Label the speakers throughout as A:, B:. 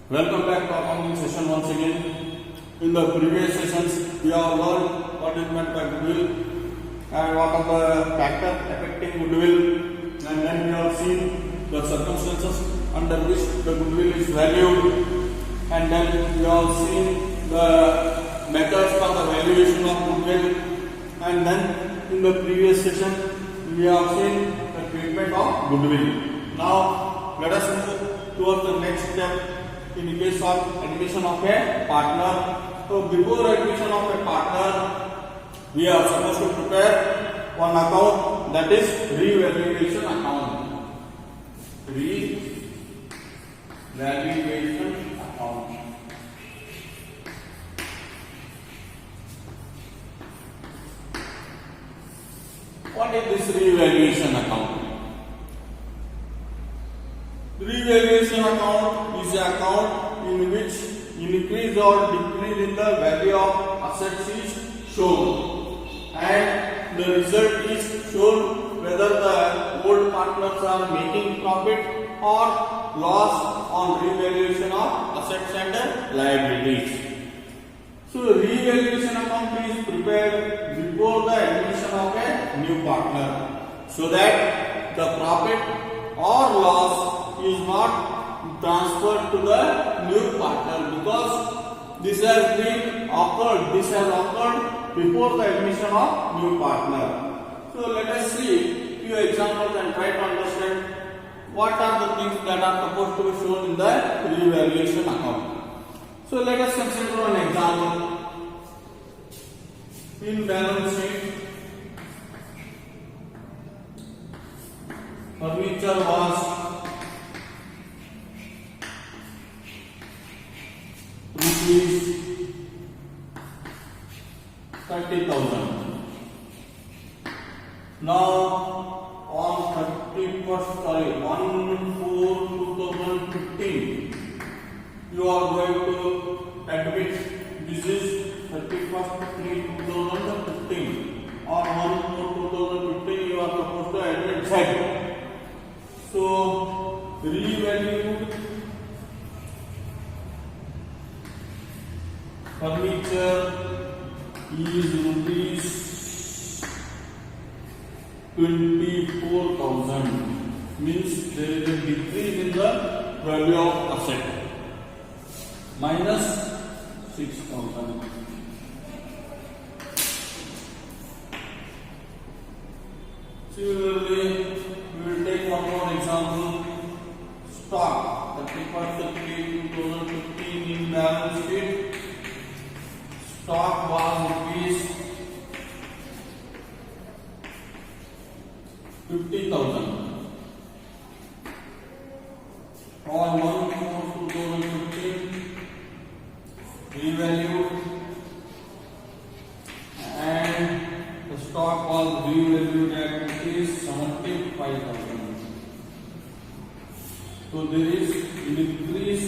A: Welcome back to accounting session once again. In the previous sessions, we have learned what is meant by goodwill and what are the factors affecting goodwill, and then we have seen the circumstances under which the goodwill is valued, and then we have seen the methods for the valuation of goodwill, and then in the previous session, we have seen the treatment of goodwill. Now, let us move towards the next step. In the case of admission of a partner, so before admission of a partner, we are supposed to prepare one account, that is revaluation account. Revaluation account. What is this revaluation account? Revaluation account is an account in which increase or decrease in the value of assets is shown, and the result is shown whether the old partners are making profit or loss on revaluation of assets and liabilities. So revaluation account is prepared before the admission of a new partner, so that the profit or loss is not transferred to the new partner, because this has occurred before the admission of new partner. So let us see few examples and try to understand what are the things that are supposed to be shown in the revaluation account. So let us consider an example. In balance sheet, furniture was rupees 30,000. Now on 1/4/2015, you are going to admit this is 31/3/2015. On 1/4/2015, you are supposed to admit Z. So revalue furniture is rupees 24,000, means there is a decrease in the value of asset, minus 6,000. Similarly, we will take one more example. Stock 31/3/2015 in balance sheet. Stock was rupees 50,000. On 1/4/2015, revalued, and the stock was revalued at rupees 75,000. So there is an increase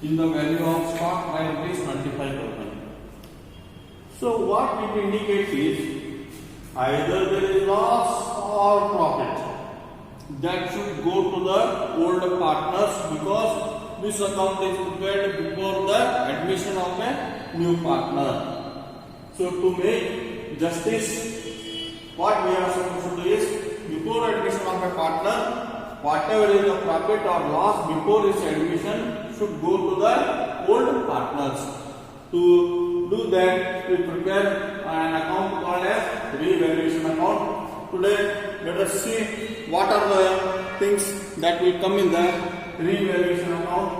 A: in the value of stock by rupees 25,000. So what it indicates is either there is loss or profit that should go to the old partners, because this account is prepared before the admission of a new partner. So to make justice, what we are supposed to do is, before admission of a partner, whatever is the profit or loss before its admission should go to the old partners. To do that, we prepare an account called as revaluation account. Today, let us see what are the things that will come in the revaluation account.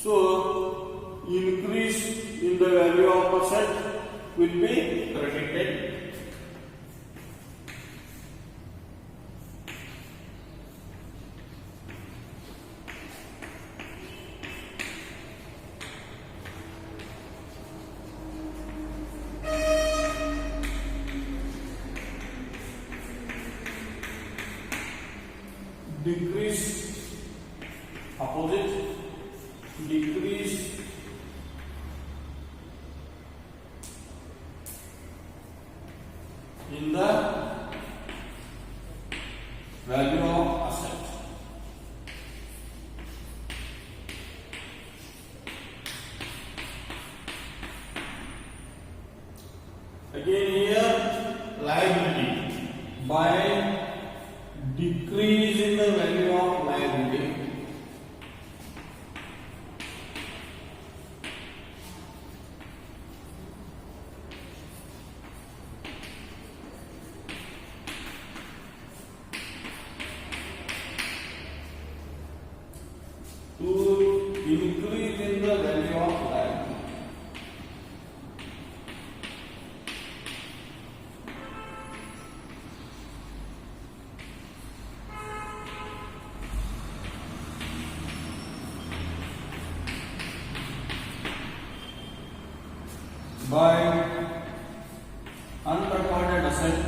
A: So increase in the value of percent will be credited. Decrease, opposite, decrease in the value of asset. Again here liability, by decrease in the value of liability, to increase in the value of liability. By unrecorded asset,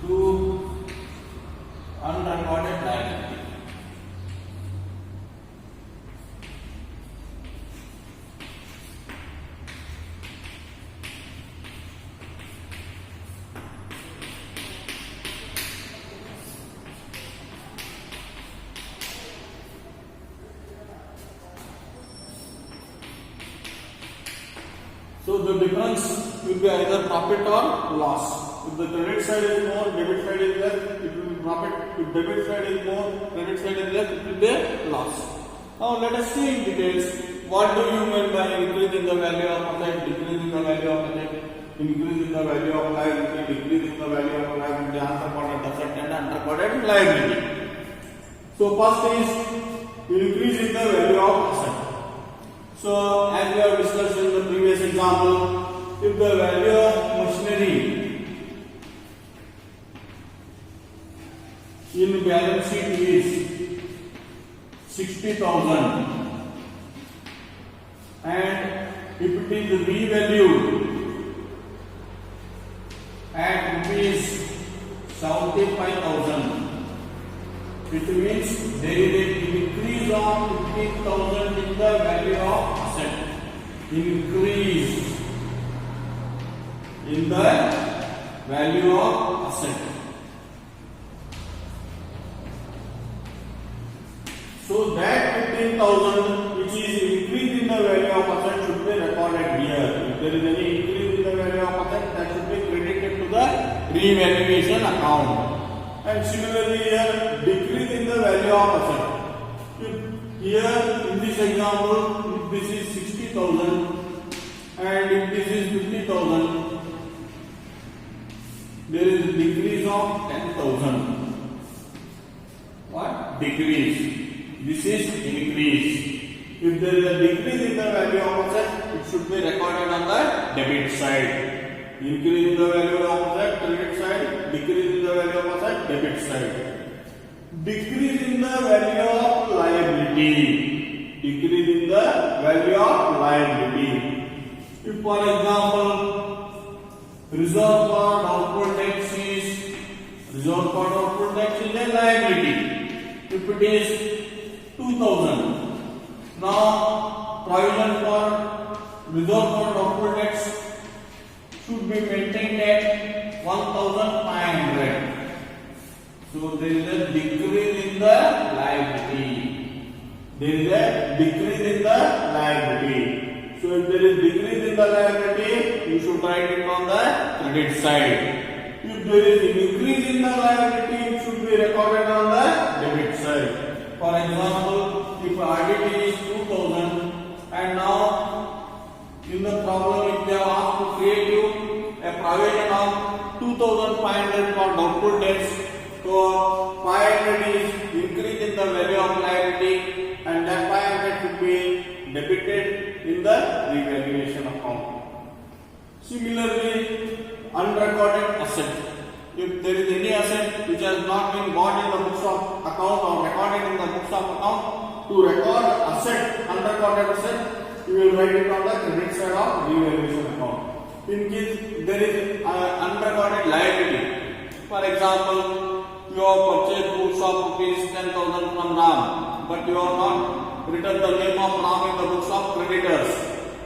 A: to unrecorded liability. So the difference will be either profit or loss. If the credit side is more, debit side is less, it will be profit. If debit side is more, credit side is less, it will be a loss. Now let us see in details what do you mean by increase in the value of asset, decrease in the value of asset, increase in the value of liability, decrease in the value of liability, unrecorded asset and unrecorded liability. So first is increase in the value of asset. So as we have discussed in the previous example, if the value of machinery in balance sheet is 60,000 and if it is revalued at rupees 75,000, it means there is an increase of 15,000 in the value of asset. Increase in the value of asset. So that 15,000 which is increase in the value of asset should be recorded here. If there is any increase in the value of asset, that should be credited to the revaluation account. And similarly here, decrease in the value of asset. Here in this example, if this is 60,000 and if this is 50,000, there is a decrease of 10,000. What? Decrease. This is increase. If there is a decrease in the value of asset, it should be recorded on the debit side. Increase in the value of asset, credit side, decrease in the value of asset, debit side. Decrease in the value of liability. Decrease in the value of liability. If for example, reserve for doubtful debts is a liability. If it is 2,000. Now provision for reserve for doubtful debts should be maintained at 1,500. So there is a decrease in the liability. There is a decrease in the liability. So if there is decrease in the liability, you should write it on the credit side. If there is increase in the liability, it should be recorded on the debit side. For example, if RDT is 2,000 and now in the problem if they have asked to create you a private and 2,500 for doubtful debts. So 500 is increase in the value of liability, and that 500 should be debited in the revaluation account. Similarly, unrecorded asset. If there is any asset which has not been bought in the books of account or recorded in the books of account, to record asset, unrecorded asset, you will write it on the credit side of revaluation account. In case there is unrecorded liability, for example, you have purchased goods of rupees 10,000 from Ram, but you have not written the name of Ram in the books of creditors.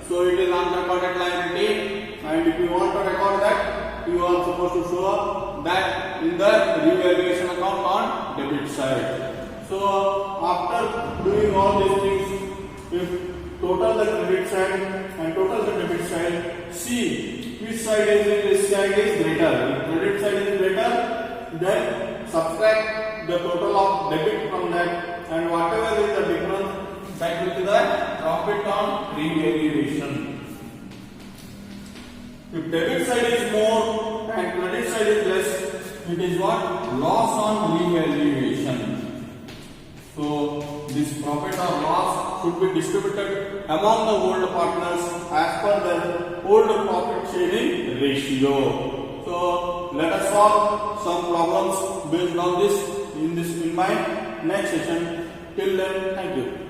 A: So it is unrecorded liability, and if you want to record that, you are supposed to show that in the revaluation account on debit side. So after doing all these things, if total the credit side and total the debit side, see which side is greater. If credit side is greater, then subtract the total of debit from that, and whatever is the difference, that will be the profit on revaluation. If debit side is more and credit side is less, it is what? Loss on revaluation. So this profit or loss should be distributed among the old partners as per the old profit sharing ratio. So let us solve some problems based on this in my next session. Till then, thank you.